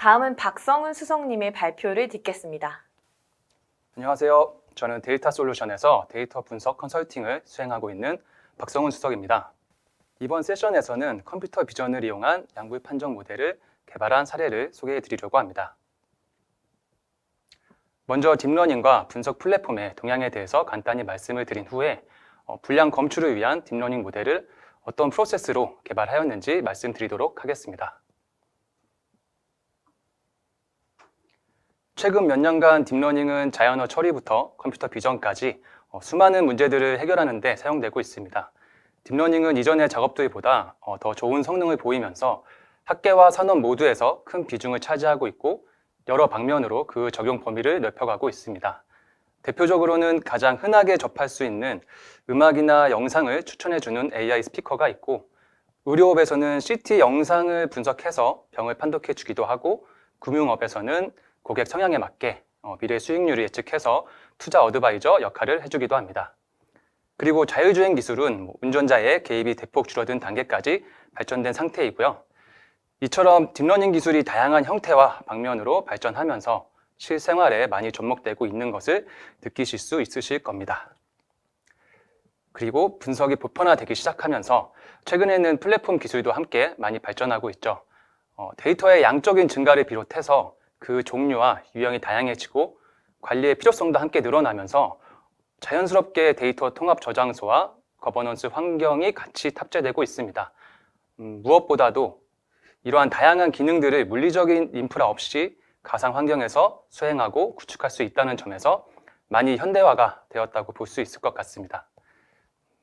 다음은 박성훈 수석님의 발표를 듣겠습니다. 안녕하세요. 저는 데이터솔루션에서 데이터 분석 컨설팅을 수행하고 있는 박성훈 수석입니다. 이번 세션에서는 컴퓨터 비전을 이용한 양분 판정 모델을 개발한 사례를 소개해 드리려고 합니다. 먼저 딥러닝과 분석 플랫폼의 동향에 대해서 간단히 말씀을 드린 후에 불량 검출을 위한 딥러닝 모델을 어떤 프로세스로 개발하였는지 말씀드리도록 하겠습니다. 최근 몇 년간 딥러닝은 자연어 처리부터 컴퓨터 비전까지 수많은 문제들을 해결하는 데 사용되고 있습니다. 딥러닝은 이전의 작업들보다 더 좋은 성능을 보이면서 학계와 산업 모두에서 큰 비중을 차지하고 있고 여러 방면으로 그 적용 범위를 넓혀가고 있습니다. 대표적으로는 가장 흔하게 접할 수 있는 음악이나 영상을 추천해주는 AI 스피커가 있고, 의료업에서는 CT 영상을 분석해서 병을 판독해 주기도 하고, 금융업에서는 고객 성향에 맞게 미래 수익률을 예측해서 투자 어드바이저 역할을 해주기도 합니다. 그리고 자율주행 기술은 운전자의 개입이 대폭 줄어든 단계까지 발전된 상태이고요. 이처럼 딥러닝 기술이 다양한 형태와 방면으로 발전하면서 실생활에 많이 접목되고 있는 것을 느끼실 수 있으실 겁니다. 그리고 분석이 보편화되기 시작하면서 최근에는 플랫폼 기술도 함께 많이 발전하고 있죠. 데이터의 양적인 증가를 비롯해서 그 종류와 유형이 다양해지고 관리의 필요성도 함께 늘어나면서 자연스럽게 데이터 통합 저장소와 거버넌스 환경이 같이 탑재되고 있습니다. 무엇보다도 이러한 다양한 기능들을 물리적인 인프라 없이 가상 환경에서 수행하고 구축할 수 있다는 점에서 많이 현대화가 되었다고 볼 수 있을 것 같습니다.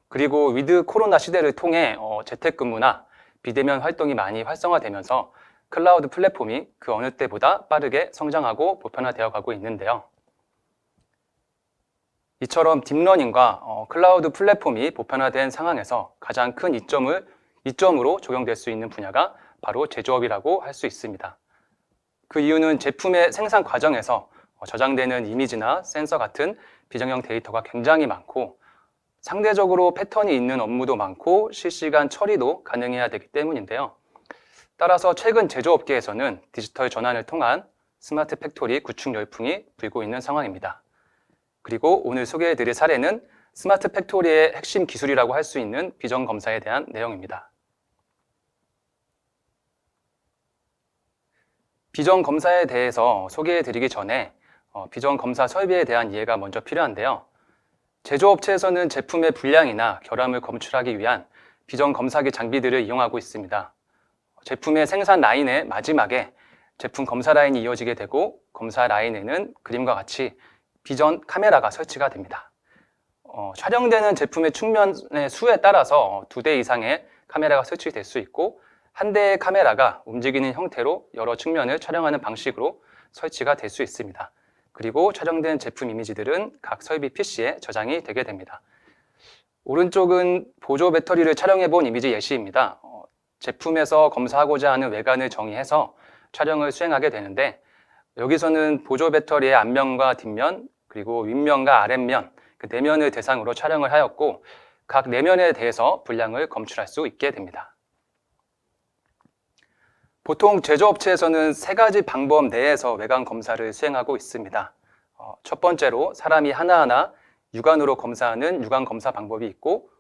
그리고 위드 코로나 시대를 통해 재택근무나 비대면 활동이 많이 활성화되면서 클라우드 플랫폼이 그 어느 때보다 빠르게 성장하고 보편화되어 가고 있는데요. 이처럼 딥러닝과 클라우드 플랫폼이 보편화된 상황에서 가장 큰 이점으로 적용될 수 있는 분야가 바로 제조업이라고 할 수 있습니다. 그 이유는 제품의 생산 과정에서 저장되는 이미지나 센서 같은 비정형 데이터가 굉장히 많고, 상대적으로 패턴이 있는 업무도 많고 실시간 처리도 가능해야 되기 때문인데요. 따라서 최근 제조업계에서는 디지털 전환을 통한 스마트 팩토리 구축 열풍이 불고 있는 상황입니다. 그리고 오늘 소개해드릴 사례는 스마트 팩토리의 핵심 기술이라고 할 수 있는 비전 검사에 대한 내용입니다. 비전 검사에 대해서 소개해드리기 전에 비전 검사 설비에 대한 이해가 먼저 필요한데요. 제조업체에서는 제품의 불량이나 결함을 검출하기 위한 비전 검사기 장비들을 이용하고 있습니다. 제품의 생산 라인의 마지막에 제품 검사 라인이 이어지게 되고, 검사 라인에는 그림과 같이 비전 카메라가 설치가 됩니다. 촬영되는 제품의 측면의 수에 따라서 2대 이상의 카메라가 설치될 수 있고, 한 대의 카메라가 움직이는 형태로 여러 측면을 촬영하는 방식으로 설치가 될 수 있습니다. 그리고 촬영된 제품 이미지들은 각 설비 PC에 저장이 되게 됩니다. 오른쪽은 보조 배터리를 촬영해 본 이미지 예시입니다. 제품에서 검사하고자 하는 외관을 정의해서 촬영을 수행하게 되는데, 여기서는 보조 배터리의 앞면과 뒷면, 그리고 윗면과 아랫면, 그 내면을 대상으로 촬영을 하였고, 각 내면에 대해서 분량을 검출할 수 있게 됩니다. 보통 제조업체에서는 3가지 방법 내에서 외관 검사를 수행하고 있습니다. 첫 번째로 사람이 하나하나 육안으로 검사하는 육안 검사 방법이 있고,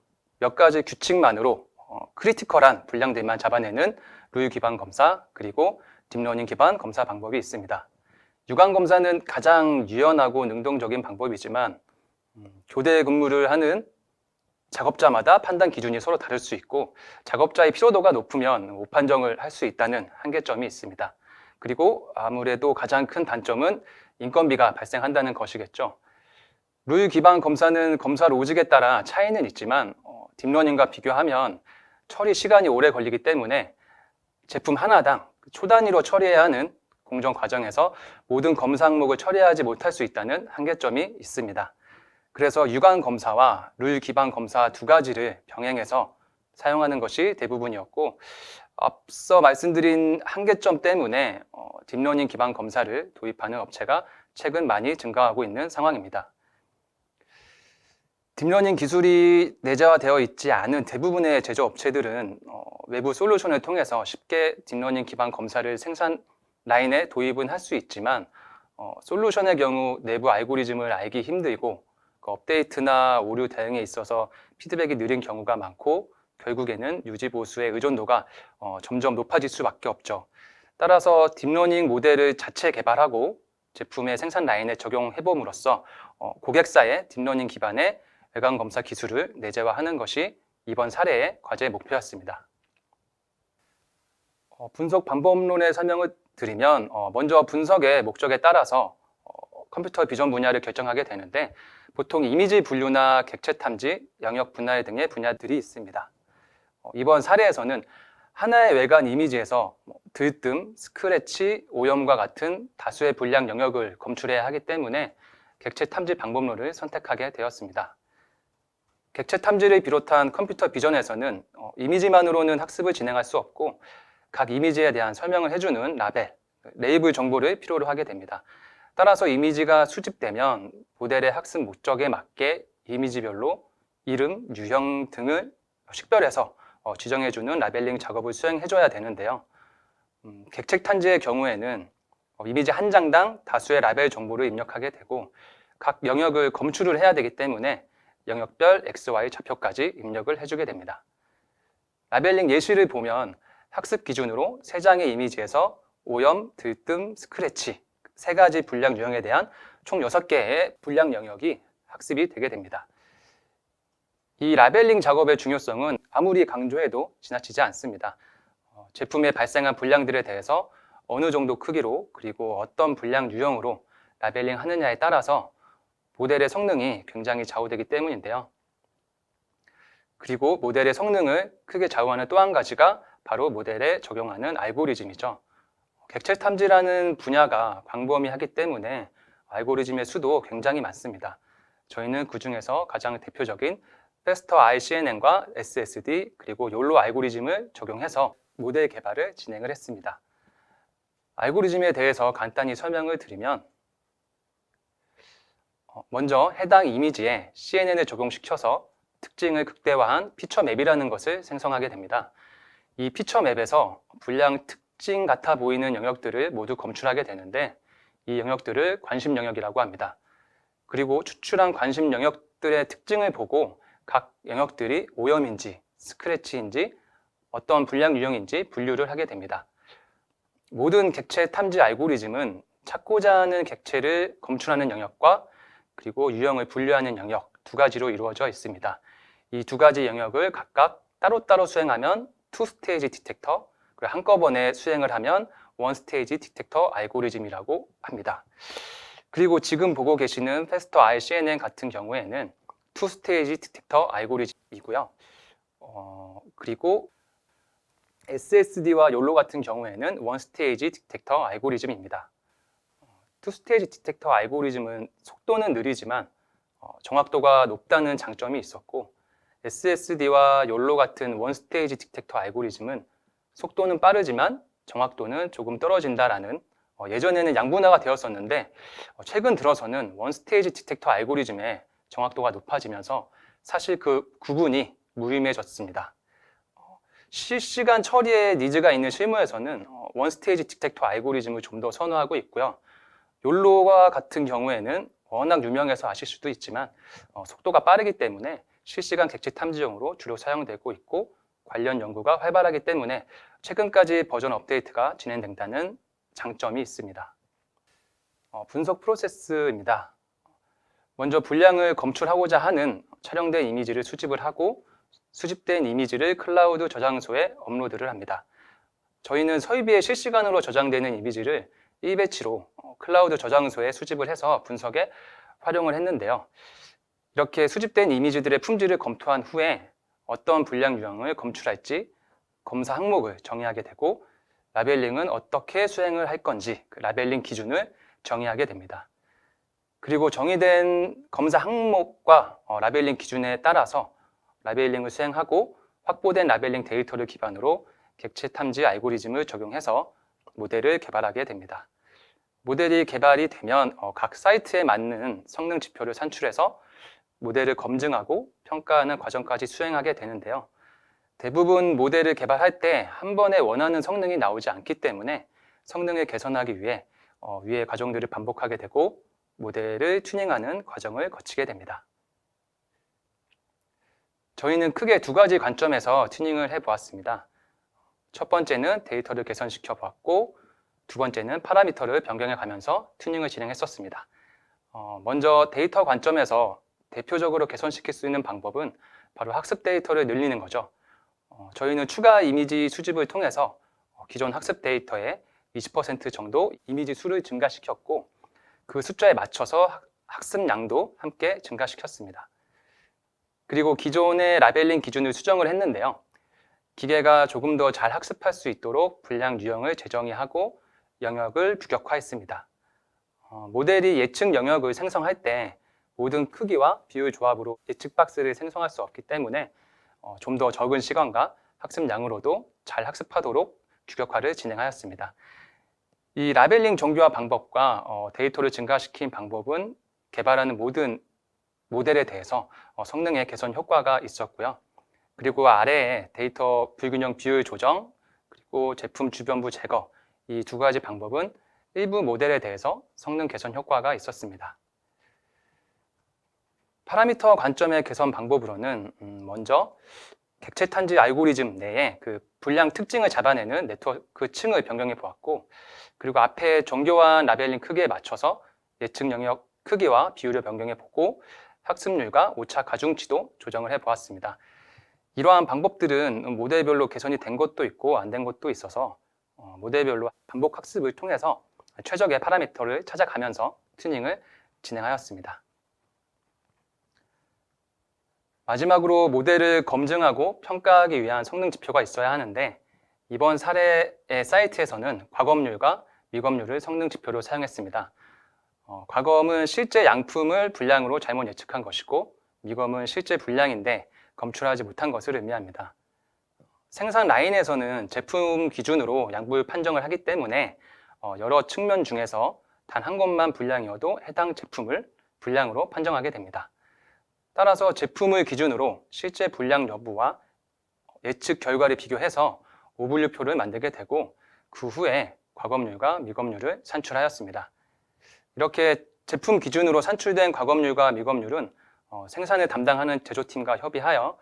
몇 가지 규칙만으로 크리티컬한 분량들만 잡아내는 룰 기반 검사, 그리고 딥러닝 기반 검사 방법이 있습니다. 육안 검사는 가장 유연하고 능동적인 방법이지만 교대 근무를 하는 작업자마다 판단 기준이 서로 다를 수 있고, 작업자의 피로도가 높으면 오판정을 할 수 있다는 한계점이 있습니다. 그리고 아무래도 가장 큰 단점은 인건비가 발생한다는 것이겠죠. 룰 기반 검사는 검사 로직에 따라 차이는 있지만 딥러닝과 비교하면 처리 시간이 오래 걸리기 때문에 제품 하나당 초단위로 처리해야 하는 공정 과정에서 모든 검사 항목을 처리하지 못할 수 있다는 한계점이 있습니다. 그래서 육안 검사와 룰 기반 검사 2가지를 병행해서 사용하는 것이 대부분이었고, 앞서 말씀드린 한계점 때문에 딥러닝 기반 검사를 도입하는 업체가 최근 많이 증가하고 있는 상황입니다. 딥러닝 기술이 내재화되어 있지 않은 대부분의 제조업체들은 외부 솔루션을 통해서 쉽게 딥러닝 기반 검사를 생산하는 라인에 도입은 할 수 있지만 솔루션의 경우 내부 알고리즘을 알기 힘들고 그 업데이트나 오류 대응에 있어서 피드백이 느린 경우가 많고 결국에는 유지 보수의 의존도가 점점 높아질 수밖에 없죠. 따라서 딥러닝 모델을 자체 개발하고 제품의 생산 라인에 적용해 봄으로써 고객사의 딥러닝 기반의 외관 검사 기술을 내재화하는 것이 이번 사례의 과제 목표였습니다. 분석 방법론의 설명을 드리면 먼저 분석의 목적에 따라서 컴퓨터 비전 분야를 결정하게 되는데 보통 이미지 분류나 객체 탐지, 영역 분할 등의 분야들이 있습니다. 이번 사례에서는 하나의 외관 이미지에서 들뜸, 스크래치, 오염과 같은 다수의 분량 영역을 검출해야 하기 때문에 객체 탐지 방법론을 선택하게 되었습니다. 객체 탐지를 비롯한 컴퓨터 비전에서는 이미지만으로는 학습을 진행할 수 없고 각 이미지에 대한 설명을 해주는 라벨, 레이블 정보를 필요로 하게 됩니다. 따라서 이미지가 수집되면 모델의 학습 목적에 맞게 이미지별로 이름, 유형 등을 식별해서 지정해주는 라벨링 작업을 수행해줘야 되는데요. 객체 탐지의 경우에는 이미지 한 장당 다수의 라벨 정보를 입력하게 되고 각 영역을 검출을 해야 되기 때문에 영역별 XY 좌표까지 입력을 해주게 됩니다. 라벨링 예시를 보면 학습 기준으로 3장의 이미지에서 오염, 들뜸, 스크래치 3가지 분량 유형에 대한 총 6개의 분량 영역이 학습이 되게 됩니다. 이 라벨링 작업의 중요성은 아무리 강조해도 지나치지 않습니다. 제품에 발생한 분량들에 대해서 어느 정도 크기로 그리고 어떤 분량 유형으로 라벨링 하느냐에 따라서 모델의 성능이 굉장히 좌우되기 때문인데요. 그리고 모델의 성능을 크게 좌우하는 또 한 가지가 바로 모델에 적용하는 알고리즘이죠. 객체 탐지라는 분야가 광범위하기 때문에 알고리즘의 수도 굉장히 많습니다. 저희는 그 중에서 가장 대표적인 Faster ICNN과 SSD 그리고 욜로 알고리즘을 적용해서 모델 개발을 진행을 했습니다. 알고리즘에 대해서 간단히 설명을 드리면 먼저 해당 이미지에 CNN을 적용시켜서 특징을 극대화한 피처 맵이라는 것을 생성하게 됩니다. 이 피처 맵에서 분량 특징 같아 보이는 영역들을 모두 검출하게 되는데 이 영역들을 관심 영역이라고 합니다. 그리고 추출한 관심 영역들의 특징을 보고 각 영역들이 오염인지 스크래치인지 어떤 분량 유형인지 분류를 하게 됩니다. 모든 객체 탐지 알고리즘은 찾고자 하는 객체를 검출하는 영역과 그리고 유형을 분류하는 영역 2가지로 이루어져 있습니다. 이 2가지 영역을 각각 따로따로 수행하면 2스테이지 디텍터, 그리고 한꺼번에 수행을 하면 1스테이지 디텍터 알고리즘이라고 합니다. 그리고 지금 보고 계시는 Faster ICNN 같은 경우에는 2스테이지 디텍터 알고리즘이고요. 그리고 SSD와 욜로 같은 경우에는 1스테이지 디텍터 알고리즘입니다. 2스테이지 디텍터 알고리즘은 속도는 느리지만 정확도가 높다는 장점이 있었고 SSD와 욜로 같은 1스테이지 디텍터 알고리즘은 속도는 빠르지만 정확도는 조금 떨어진다라는 예전에는 양분화가 되었었는데 최근 들어서는 1스테이지 디텍터 알고리즘의 정확도가 높아지면서 사실 그 구분이 무의미해졌습니다. 실시간 처리에 니즈가 있는 실무에서는 1스테이지 디텍터 알고리즘을 좀 더 선호하고 있고요. 욜로와 같은 경우에는 워낙 유명해서 아실 수도 있지만 속도가 빠르기 때문에 실시간 객체 탐지용으로 주로 사용되고 있고 관련 연구가 활발하기 때문에 최근까지 버전 업데이트가 진행된다는 장점이 있습니다. 분석 프로세스입니다. 먼저 분량을 검출하고자 하는 촬영된 이미지를 수집을 하고 수집된 이미지를 클라우드 저장소에 업로드를 합니다. 저희는 설비에 실시간으로 저장되는 이미지를 1배치로 클라우드 저장소에 수집을 해서 분석에 활용을 했는데요. 이렇게 수집된 이미지들의 품질을 검토한 후에 어떤 분량 유형을 검출할지 검사 항목을 정의하게 되고 라벨링은 어떻게 수행을 할 건지 그 라벨링 기준을 정의하게 됩니다. 그리고 정의된 검사 항목과 라벨링 기준에 따라서 라벨링을 수행하고 확보된 라벨링 데이터를 기반으로 객체 탐지 알고리즘을 적용해서 모델을 개발하게 됩니다. 모델이 개발이 되면 각 사이트에 맞는 성능 지표를 산출해서 모델을 검증하고 평가하는 과정까지 수행하게 되는데요. 대부분 모델을 개발할 때 한 번에 원하는 성능이 나오지 않기 때문에 성능을 개선하기 위해 위의 과정들을 반복하게 되고 모델을 튜닝하는 과정을 거치게 됩니다. 저희는 크게 두 가지 관점에서 튜닝을 해보았습니다. 첫 번째는 데이터를 개선시켜 보았고, 두 번째는 파라미터를 변경해 가면서 튜닝을 진행했었습니다. 먼저 데이터 관점에서 대표적으로 개선시킬 수 있는 방법은 바로 학습 데이터를 늘리는 거죠. 저희는 추가 이미지 수집을 통해서 기존 학습 데이터의 20% 정도 이미지 수를 증가시켰고, 그 숫자에 맞춰서 학습량도 함께 증가시켰습니다. 그리고 기존의 라벨링 기준을 수정을 했는데요. 기계가 조금 더 잘 학습할 수 있도록 분량 유형을 재정의하고 영역을 규격화했습니다. 모델이 예측 영역을 생성할 때 모든 크기와 비율 조합으로 예측 박스를 생성할 수 없기 때문에 좀 더 적은 시간과 학습량으로도 잘 학습하도록 규격화를 진행하였습니다. 이 라벨링 정교화 방법과 데이터를 증가시킨 방법은 개발하는 모든 모델에 대해서 성능의 개선 효과가 있었고요. 그리고 아래에 데이터 불균형 비율 조정, 그리고 제품 주변부 제거, 이 두 가지 방법은 일부 모델에 대해서 성능 개선 효과가 있었습니다. 파라미터 관점의 개선 방법으로는 먼저 객체探知 알고리즘 내에 그 분량 특징을 잡아내는 네트워크 층을 변경해 보았고, 그리고 앞에 정교한 라벨링 크기에 맞춰서 예측 영역 크기와 비율을 변경해 보고 학습률과 오차 가중치도 조정을 해 보았습니다. 이러한 방법들은 모델별로 개선이 된 것도 있고 안 된 것도 있어서 모델별로 반복 학습을 통해서 최적의 파라미터를 찾아가면서 튜닝을 진행하였습니다. 마지막으로 모델을 검증하고 평가하기 위한 성능 지표가 있어야 하는데, 이번 사례의 사이트에서는 과검률과 미검률을 성능 지표로 사용했습니다. 과검은 실제 양품을 분량으로 잘못 예측한 것이고, 미검은 실제 분량인데 검출하지 못한 것을 의미합니다. 생산 라인에서는 제품 기준으로 양분 판정을 하기 때문에 여러 측면 중에서 단 한 것만 분량이어도 해당 제품을 분량으로 판정하게 됩니다. 따라서 제품을 기준으로 실제 분량 여부와 예측 결과를 비교해서 오분류표를 만들게 되고, 그 후에 과검률과 미검률을 산출하였습니다. 이렇게 제품 기준으로 산출된 과검률과 미검률은 생산을 담당하는 제조팀과 협의하여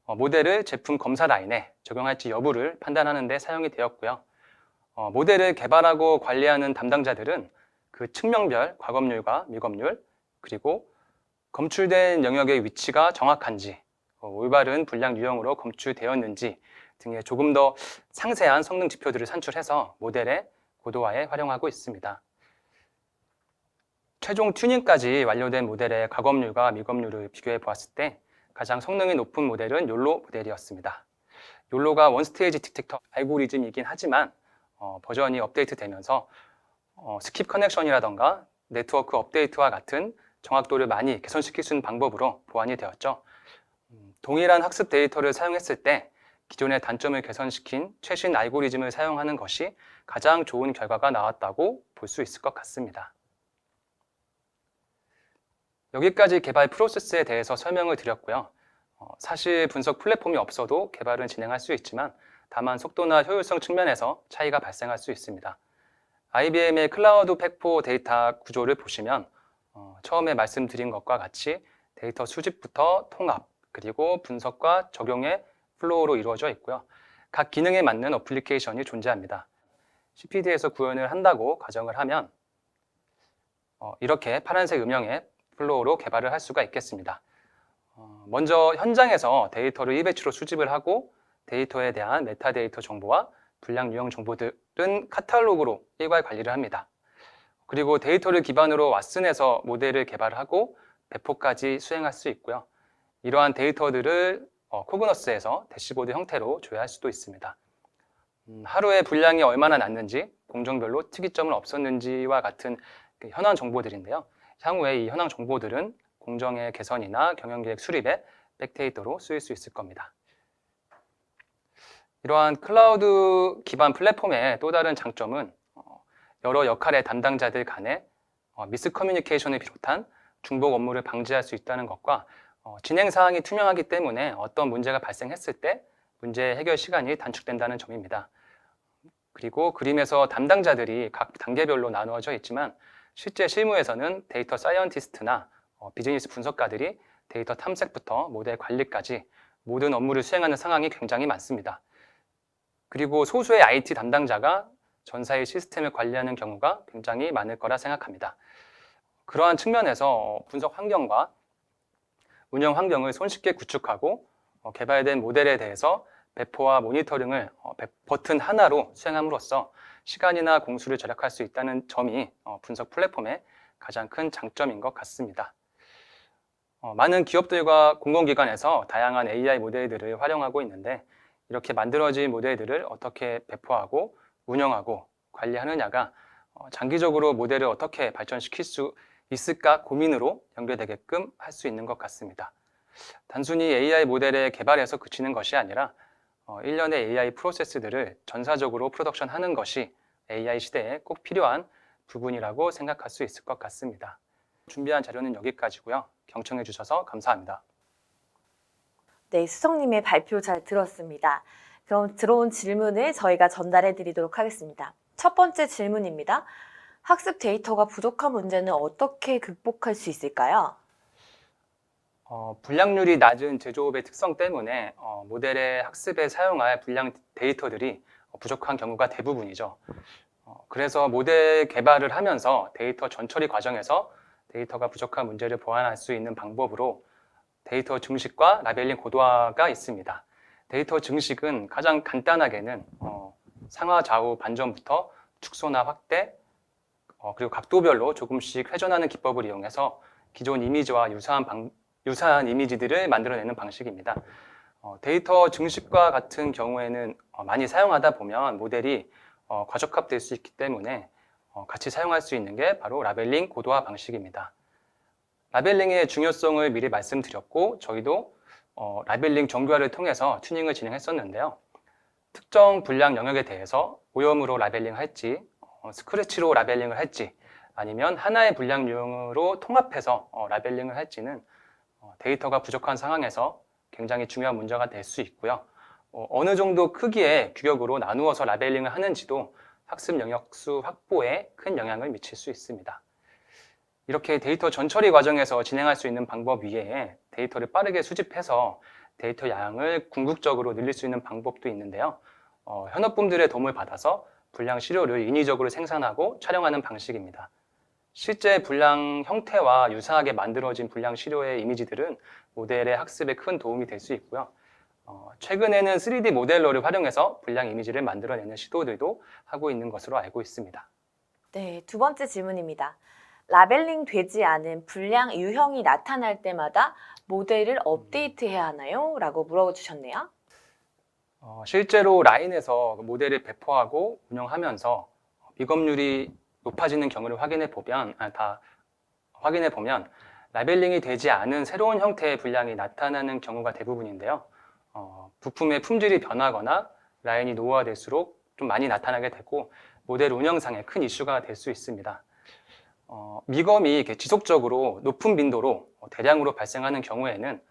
모델을 제품 검사 라인에 적용할지 여부를 판단하는 데 사용이 되었고요. 모델을 개발하고 관리하는 담당자들은 그 측면별 과검률과 미검률, 그리고 검출된 영역의 위치가 정확한지, 올바른 분량 유형으로 검출되었는지 등의 조금 더 상세한 성능 지표들을 산출해서 모델의 고도화에 활용하고 있습니다. 최종 튜닝까지 완료된 모델의 과검률과 미검률을 비교해 보았을 때 가장 성능이 높은 모델은 욜로 모델이었습니다. 욜로가 원스테이지 디텍터 알고리즘이긴 하지만 버전이 업데이트되면서 스킵 커넥션이라던가 네트워크 업데이트와 같은 정확도를 많이 개선시킬 수 있는 방법으로 보완이 되었죠. 동일한 학습 데이터를 사용했을 때 기존의 단점을 개선시킨 최신 알고리즘을 사용하는 것이 가장 좋은 결과가 나왔다고 볼 수 있을 것 같습니다. 여기까지 개발 프로세스에 대해서 설명을 드렸고요. 사실 분석 플랫폼이 없어도 개발은 진행할 수 있지만 다만 속도나 효율성 측면에서 차이가 발생할 수 있습니다. IBM의 클라우드 팩포 데이터 구조를 보시면 처음에 말씀드린 것과 같이 데이터 수집부터 통합, 그리고 분석과 적용의 플로우로 이루어져 있고요. 각 기능에 맞는 어플리케이션이 존재합니다. CPD에서 구현을 한다고 가정을 하면 이렇게 파란색 음영의 플로우로 개발을 할 수가 있겠습니다. 먼저 현장에서 데이터를 1배치로 수집을 하고 데이터에 대한 메타데이터 정보와 분량 유형 정보들은 카탈로그로 일괄 관리를 합니다. 그리고 데이터를 기반으로 왓슨에서 모델을 개발하고 배포까지 수행할 수 있고요. 이러한 데이터들을 코그너스에서 대시보드 형태로 조회할 수도 있습니다. 하루에 분량이 얼마나 났는지, 공정별로 특이점은 없었는지와 같은 현황 정보들인데요. 향후에 이 현황 정보들은 공정의 개선이나 경영계획 수립에 백데이터로 쓰일 수 있을 겁니다. 이러한 클라우드 기반 플랫폼의 또 다른 장점은 여러 역할의 담당자들 간의 미스 커뮤니케이션을 비롯한 중복 업무를 방지할 수 있다는 것과 진행 사항이 투명하기 때문에 어떤 문제가 발생했을 때 문제 해결 시간이 단축된다는 점입니다. 그리고 그림에서 담당자들이 각 단계별로 나누어져 있지만 실제 실무에서는 데이터 사이언티스트나 비즈니스 분석가들이 데이터 탐색부터 모델 관리까지 모든 업무를 수행하는 상황이 굉장히 많습니다. 그리고 소수의 IT 담당자가 전사의 시스템을 관리하는 경우가 굉장히 많을 거라 생각합니다. 그러한 측면에서 분석 환경과 운영 환경을 손쉽게 구축하고 개발된 모델에 대해서 배포와 모니터링을 버튼 하나로 수행함으로써 시간이나 공수를 절약할 수 있다는 점이 분석 플랫폼의 가장 큰 장점인 것 같습니다. 많은 기업들과 공공기관에서 다양한 AI 모델들을 활용하고 있는데 이렇게 만들어진 모델들을 어떻게 배포하고 운영하고 관리하느냐가 장기적으로 모델을 어떻게 발전시킬 수 있을까 고민으로 연결되게끔 할 수 있는 것 같습니다. 단순히 AI 모델의 개발에서 그치는 것이 아니라 일련의 AI 프로세스들을 전사적으로 프로덕션하는 것이 AI 시대에 꼭 필요한 부분이라고 생각할 수 있을 것 같습니다. 준비한 자료는 여기까지고요. 경청해 주셔서 감사합니다. 네, 수석님의 발표 잘 들었습니다. 그럼 들어온 질문을 저희가 전달해 드리도록 하겠습니다. 첫 번째 질문입니다. 학습 데이터가 부족한 문제는 어떻게 극복할 수 있을까요? 분량률이 낮은 제조업의 특성 때문에 모델의 학습에 사용할 분량 데이터들이 부족한 경우가 대부분이죠. 그래서 모델 개발을 하면서 데이터 전처리 과정에서 데이터가 부족한 문제를 보완할 수 있는 방법으로 데이터 증식과 라벨링 고도화가 있습니다. 데이터 증식은 가장 간단하게는 상하 좌우 반전부터 축소나 확대, 그리고 각도별로 조금씩 회전하는 기법을 이용해서 기존 이미지와 유사한 이미지들을 만들어내는 방식입니다. 데이터 증식과 같은 경우에는 많이 사용하다 보면 모델이 과적합될 수 있기 때문에 같이 사용할 수 있는 게 바로 라벨링 고도화 방식입니다. 라벨링의 중요성을 미리 말씀드렸고 저희도 라벨링 정교화를 통해서 튜닝을 진행했었는데요. 특정 분량 영역에 대해서 오염으로 라벨링 할지 스크래치로 라벨링을 할지 아니면 하나의 분량용으로 통합해서 라벨링을 할지는 데이터가 부족한 상황에서 굉장히 중요한 문제가 될 수 있고요. 어느 정도 크기의 규격으로 나누어서 라벨링을 하는지도 학습 영역수 확보에 큰 영향을 미칠 수 있습니다. 이렇게 데이터 전처리 과정에서 진행할 수 있는 방법 외에 데이터를 빠르게 수집해서 데이터 양을 궁극적으로 늘릴 수 있는 방법도 있는데요. 현업분들의 도움을 받아서 분량 시료를 인위적으로 생산하고 촬영하는 방식입니다. 실제 분량 형태와 유사하게 만들어진 분량 시료의 이미지들은 모델의 학습에 큰 도움이 될 수 있고요. 최근에는 3D 모델러를 활용해서 분량 이미지를 만들어내는 시도들도 하고 있는 것으로 알고 있습니다. 네, 두 번째 질문입니다. 라벨링 되지 않은 분량 유형이 나타날 때마다 모델을 업데이트해야 하나요? 라고 물어주셨네요. 실제로 라인에서 모델을 배포하고 운영하면서 미검률이 높아지는 경우를 확인해 보면 라벨링이 되지 않은 새로운 형태의 분량이 나타나는 경우가 대부분인데요. 부품의 품질이 변하거나 라인이 노후화될수록 좀 많이 나타나게 되고 모델 운영상에 큰 이슈가 될 수 있습니다. 미검이 이렇게 지속적으로 높은 빈도로 대량으로 발생하는 경우에는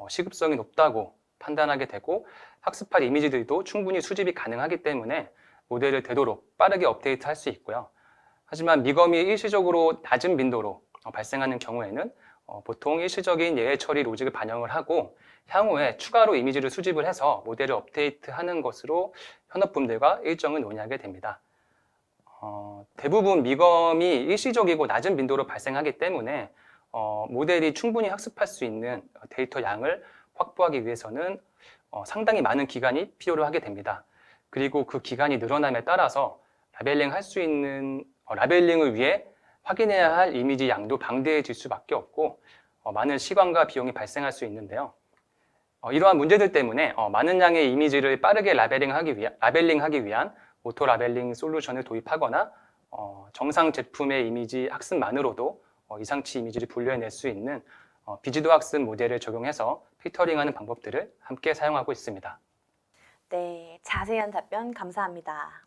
시급성이 높다고 판단하게 되고 학습할 이미지들도 충분히 수집이 가능하기 때문에 모델을 되도록 빠르게 업데이트할 수 있고요. 하지만 미검이 일시적으로 낮은 빈도로 발생하는 경우에는 보통 일시적인 예외 처리 로직을 반영을 하고 향후에 추가로 이미지를 수집을 해서 모델을 업데이트하는 것으로 현업분들과 일정을 논의하게 됩니다. 대부분 미검이 일시적이고 낮은 빈도로 발생하기 때문에 모델이 충분히 학습할 수 있는 데이터 양을 확보하기 위해서는 상당히 많은 기간이 필요로 하게 됩니다. 그리고 그 기간이 늘어남에 따라서 라벨링을 위해 확인해야 할 이미지 양도 방대해질 수밖에 없고 많은 시간과 비용이 발생할 수 있는데요. 이러한 문제들 때문에 많은 양의 이미지를 빠르게 라벨링하기 위한 오토 라벨링 솔루션을 도입하거나 정상 제품의 이미지 학습만으로도 이상치 이미지를 분류해낼 수 있는 비지도 학습 모델을 적용해서 필터링하는 방법들을 함께 사용하고 있습니다. 네, 자세한 답변 감사합니다.